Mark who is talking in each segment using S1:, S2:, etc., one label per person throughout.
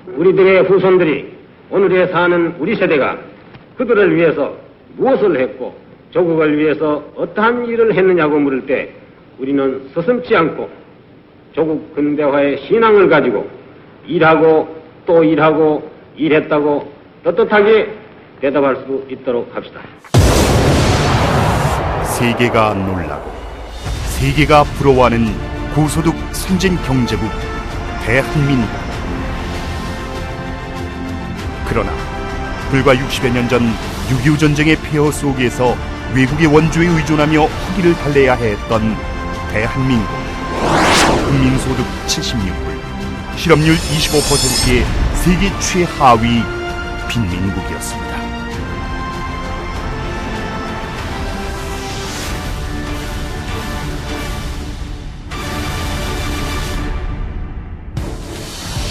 S1: 우리들의 후손들이 오늘에 사는 우리 세대가 그들을 위해서 무엇을 했고 조국을 위해서 어떠한 일을 했느냐고 물을 때 우리는 서슴지 않고 조국 근대화의 신앙을 가지고 일하고 또 일하고 일했다고 떳떳하게 대답할 수 있도록 합시다.
S2: 세계가 놀라고 세계가 부러워하는 고소득 선진 경제국 대한민국. 그러나 불과 60여 년 전 6.25 전쟁의 폐허 속에서 외국의 원조에 의존하며 허기를 달래야 했던 대한민국. 국민소득 76불, 실업률 25%의 세계 최하위 빈민국이었습니다.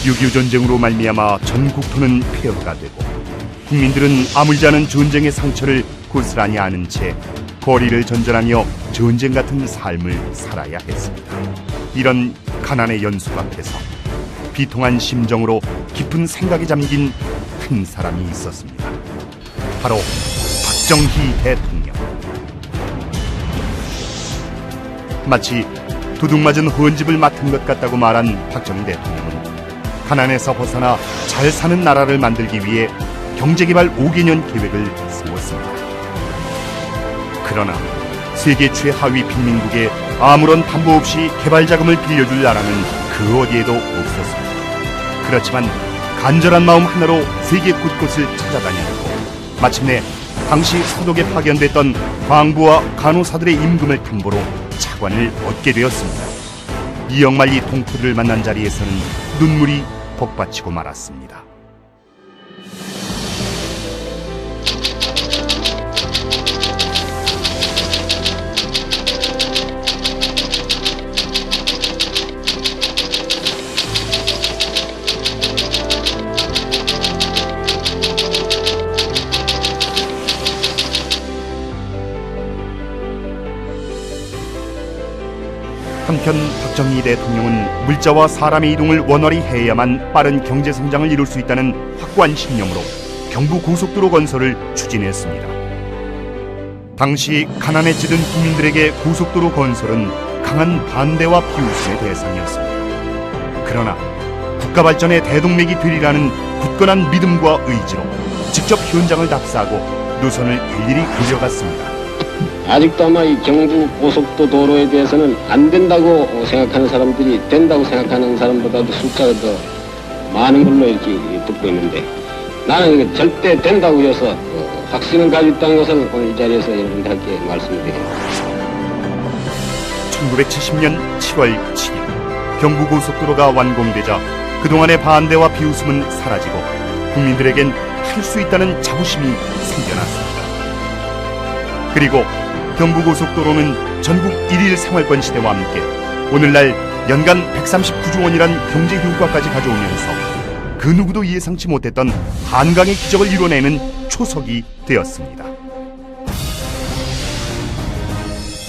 S2: (6.25) 전쟁으로 말미암아 전 국토는 폐허가 되고 국민들은 아물지 않은 전쟁의 상처를 고스란히 아는 채 거리를 전전하며 전쟁 같은 삶을 살아야 했습니다. 이런 가난의 연속 앞에서 비통한 심정으로 깊은 생각에 잠긴 한 사람이 있었습니다. 바로 박정희 대통령. 마치 도둑맞은 헌집을 맡은 것 같다고 말한 박정희 대통령은 가난에서 벗어나 잘 사는 나라를 만들기 위해 경제개발 5개년 계획을 세웠습니다. 그러나 세계 최하위 빈민국에 아무런 담보 없이 개발 자금을 빌려줄 나라는 그 어디에도 없었습니다. 그렇지만 간절한 마음 하나로 세계 곳곳을 찾아다녔고 마침내 당시 서독에 파견됐던 광부와 간호사들의 임금을 담보로 차관을 얻게 되었습니다. 이영만리 동포들을 만난 자리에서는 눈물이 복받치고 말았습니다. 한편 박정희 대통령은 물자와 사람의 이동을 원활히 해야만 빠른 경제 성장을 이룰 수 있다는 확고한 신념으로 경부 고속도로 건설을 추진했습니다. 당시 가난에 찌든 국민들에게 고속도로 건설은 강한 반대와 비웃음의 대상이었습니다. 그러나 국가 발전의 대동맥이 되리라는 굳건한 믿음과 의지로 직접 현장을 답사하고 노선을 일일이 그려갔습니다.
S1: 아직도 아마 이 경부 고속도 도로에 대해서는 안 된다고 생각하는 사람들이 된다고 생각하는 사람보다도 숫자가 더 많은 걸로 이렇게 듣고 있는데 나는 이거 절대 된다고 해서 확신을 가지고 있다는 것을 오늘 이 자리에서 여러분들께 말씀드립니다.
S2: 1970년 7월 7일 경부고속도로가 완공되자 그동안의 반대와 비웃음은 사라지고 국민들에겐 할 수 있다는 자부심이 생겨났습니다. 그리고 경부고속도로는 전국 1일 생활권 시대와 함께 오늘날 연간 139조 원이란 경제 효과까지 가져오면서 그 누구도 예상치 못했던 한강의 기적을 이뤄내는 초석이 되었습니다.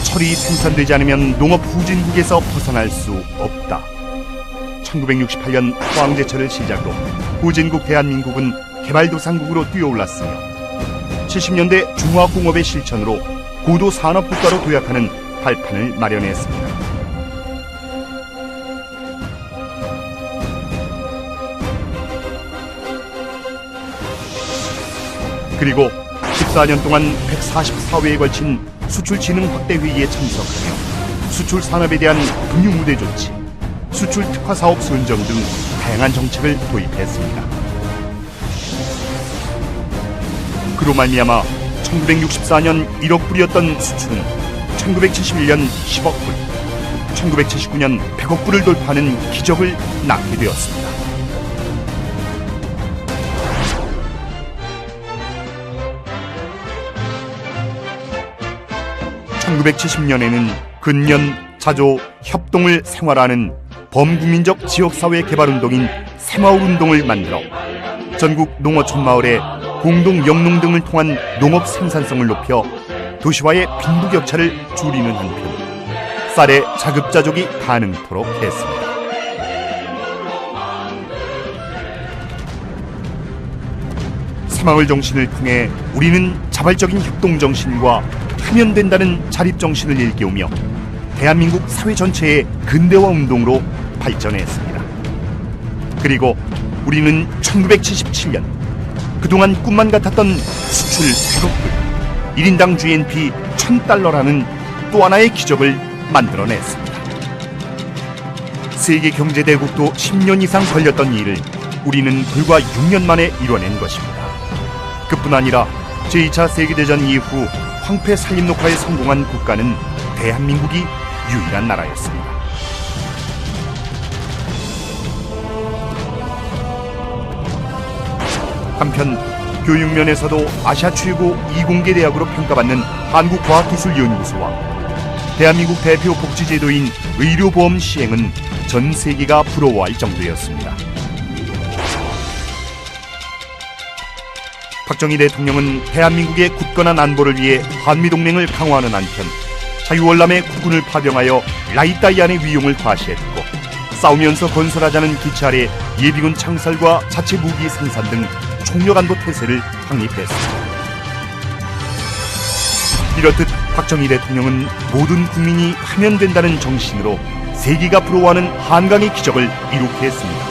S2: 철이 생산되지 않으면 농업 후진국에서 벗어날 수 없다. 1968년 포항제철을 시작으로 후진국 대한민국은 개발도상국으로 뛰어올랐으며 70년대 중화공업의 실천으로 고도 산업국가로 도약하는 발판을 마련했습니다. 그리고 14년 동안 144회에 걸친 수출진흥 확대회의에 참석하며 수출 산업에 대한 금융우대 조치, 수출 특화사업 선정 등 다양한 정책을 도입했습니다. 그로 말미암아 1964년 1억 불이었던 수출은 1971년 10억 불, 1979년 100억 불을 돌파하는 기적을 낳게 되었습니다. (1970년에는) 근년 자조 협동을 생활하는 범국민적 지역사회 개발운동인 새마을운동을 만들어 전국 농어촌 마을에 공동 영농 등을 통한 농업 생산성을 높여 도시와의 빈부격차를 줄이는 한편 쌀의 자급자족이 가능토록 했습니다. 새마을 정신을 통해 우리는 자발적인 협동 정신과 하면 된다는 자립 정신을 일깨우며 대한민국 사회 전체의 근대화 운동으로 발전했습니다. 그리고 우리는 1977년 그동안 꿈만 같았던 수출 100억 불, 1인당 GNP 1000달러라는 또 하나의 기적을 만들어냈습니다. 세계 경제대국도 10년 이상 걸렸던 일을 우리는 불과 6년 만에 이뤄낸 것입니다. 그뿐 아니라 제2차 세계대전 이후 황폐 산림녹화에 성공한 국가는 대한민국이 유일한 나라였습니다. 한편 교육면에서도 아시아 최고 이공계 대학으로 평가받는 한국과학기술연구소와 대한민국 대표 복지제도인 의료보험 시행은 전 세계가 부러워할 정도였습니다. 박정희 대통령은 대한민국의 굳건한 안보를 위해 한미동맹을 강화하는 한편 자유월남의 국군을 파병하여 라이따이안의 위용을 과시했고, 싸우면서 건설하자는 기치 아래 예비군 창설과 자체 무기 생산 등 총력안보 태세를 확립했습니다. 이렇듯 박정희 대통령은 모든 국민이 하면 된다는 정신으로 세계가 부러워하는 한강의 기적을 이룩해 했습니다.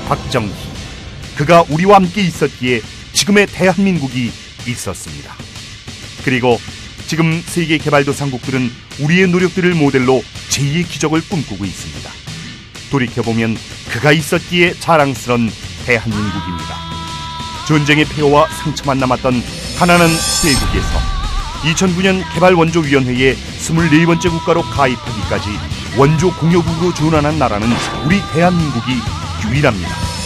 S2: 박정희, 그가 우리와 함께 있었기에 지금의 대한민국이 있었습니다. 그리고 지금 세계 개발도상국들은 우리의 노력들을 모델로 제2의 기적을 꿈꾸고 있습니다. 돌이켜보면 그가 있었기에 자랑스런 대한민국입니다. 전쟁의 폐허와 상처만 남았던 가난한 세국에서 2009년 개발원조위원회에 24번째 국가로 가입하기까지 원조 공여국으로 전환한 나라는 우리 대한민국이 유일합니다.